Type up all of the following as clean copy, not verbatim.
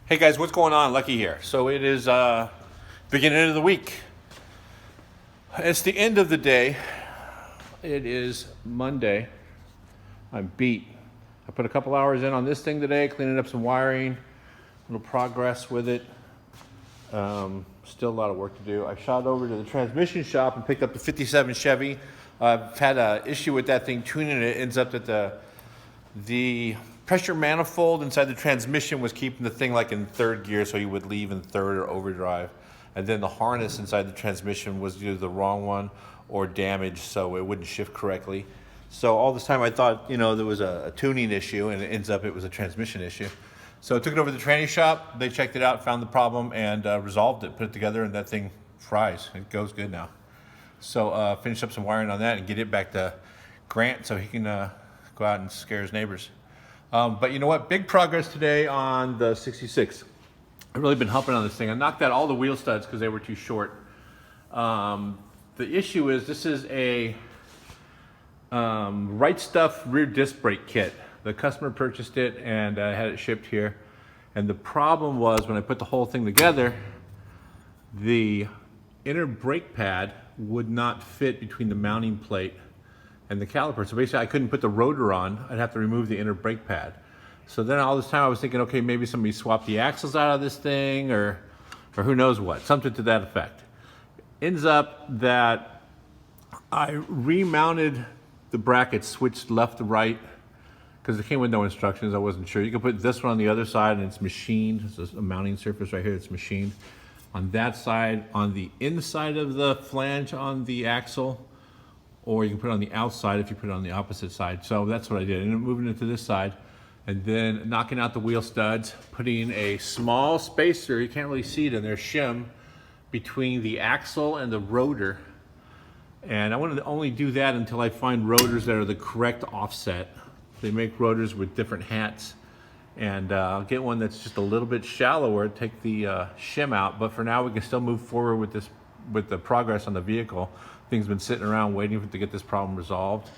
Hey guys, what's going on? Lucky here. So it is beginning of the week. It's the end of the day. It is Monday. I'm beat. I put a couple hours in on this thing today, cleaning up some wiring, a little progress with it. Still a lot of work to do. I shot over to the transmission shop and picked up the 57 Chevy. I've had an issue with that thing tuning it. It ends up that the pressure manifold inside the transmission was keeping the thing like in third gear, so you would leave in third or overdrive. And then the harness inside the transmission was either the wrong one or damaged, so it wouldn't shift correctly. So all this time I thought, there was a tuning issue, and it ends up it was a transmission issue. So I took it over to the tranny shop. They checked it out, found the problem, and resolved it, put it together, and that thing fries. It goes good now. So finish up some wiring on that and get it back to Grant so he can go out and scare his neighbors. But you know what? Big progress today on the 66. I've really been humping on this thing. I knocked out all the wheel studs because they were too short. The issue is this is a Right Stuff rear disc brake kit. The customer purchased it and had it shipped here. And the problem was when I put the whole thing together, the inner brake pad would not fit between the mounting plate and the caliper. So basically I couldn't put the rotor on. I'd have to remove the inner brake pad. So then all this time I was thinking, okay, maybe somebody swapped the axles out of this thing or who knows what, something to that effect. Ends up that I remounted the brackets, switched left to right, because it came with no instructions. I wasn't sure. You can put this one on the other side and it's machined. It's a mounting surface right here, it's machined. On that side, on the inside of the flange on the axle, or you can put it on the outside if you put it on the opposite side. So that's what I did. I ended up moving it to this side and then knocking out the wheel studs, putting a small spacer, you can't really see it in there, shim, between the axle and the rotor. And I wanted to only do that until I find rotors that are the correct offset. They make rotors with different hats. And I'll get one that's just a little bit shallower, take the shim out. But for now, we can still move forward with the progress on the vehicle. Things been sitting around waiting to get this problem resolved.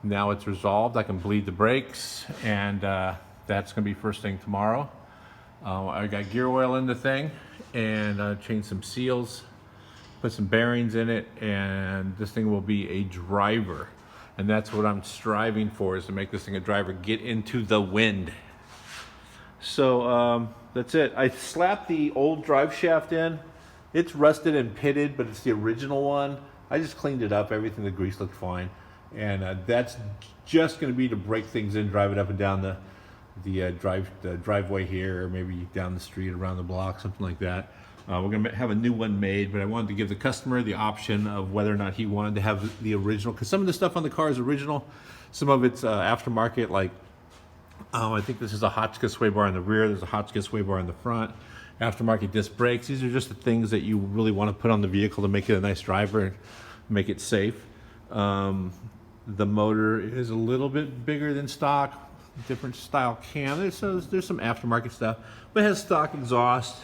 Now it's resolved. I can bleed the brakes, and that's going to be first thing tomorrow. I got gear oil in the thing, and changed some seals, put some bearings in it, and this thing will be a driver. And that's what I'm striving for, is to make this thing a driver, get into the wind. So that's it. I slapped the old drive shaft in. It's rusted and pitted, but it's the original one. I just cleaned it up. Everything, the grease looked fine. And that's just going to be to break things in, drive it up and down the driveway here, or maybe down the street, around the block, something like that. We're going to have a new one made, but I wanted to give the customer the option of whether or not he wanted to have the original, because some of the stuff on the car is original. Some of it's aftermarket, like I think this is a Hotchkiss sway bar in the rear. There's a Hotchkiss sway bar in the front. Aftermarket disc brakes. These are just the things that you really want to put on the vehicle to make it a nice driver and make it safe. The motor is a little bit bigger than stock, different style cam. There's some aftermarket stuff, but it has stock exhaust.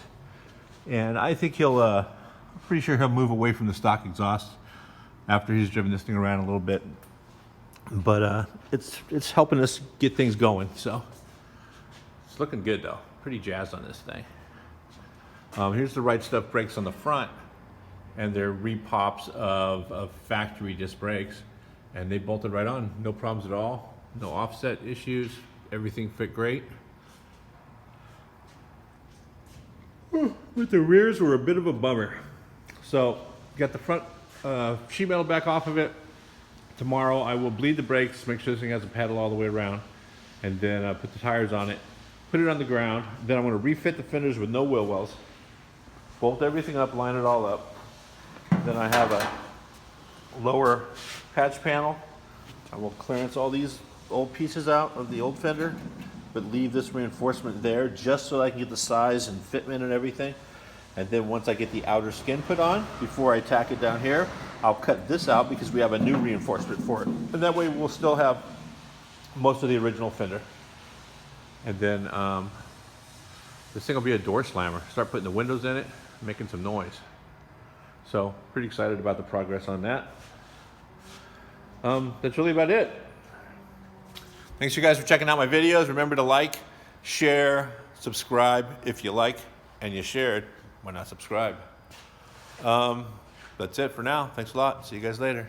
And I think I'm pretty sure he'll move away from the stock exhaust after he's driven this thing around a little bit. But it's helping us get things going. So it's looking good though. Pretty jazzed on this thing. Here's the Right Stuff brakes on the front, and they're repops of factory disc brakes, and they bolted right on, no problems at all, no offset issues, everything fit great. But the rears were a bit of a bummer. So got the front sheet metal back off of it. Tomorrow I will bleed the brakes, make sure this thing has a paddle all the way around, and then put the tires on it, put it on the ground. Then I'm going to refit the fenders with no wheel wells, bolt everything up, line it all up. Then I have a lower patch panel. I will clearance all these old pieces out of the old fender, but leave this reinforcement there just so I can get the size and fitment and everything. And then once I get the outer skin put on, before I tack it down here, I'll cut this out because we have a new reinforcement for it. And that way we'll still have most of the original fender. And then this thing will be a door slammer. Start putting the windows in it, making some noise. So pretty excited about the progress on that. That's really about it. Thanks you guys for checking out my videos. Remember to like, share, Subscribe if you like and you shared. Why not subscribe? That's it for now. Thanks a lot. See you guys later.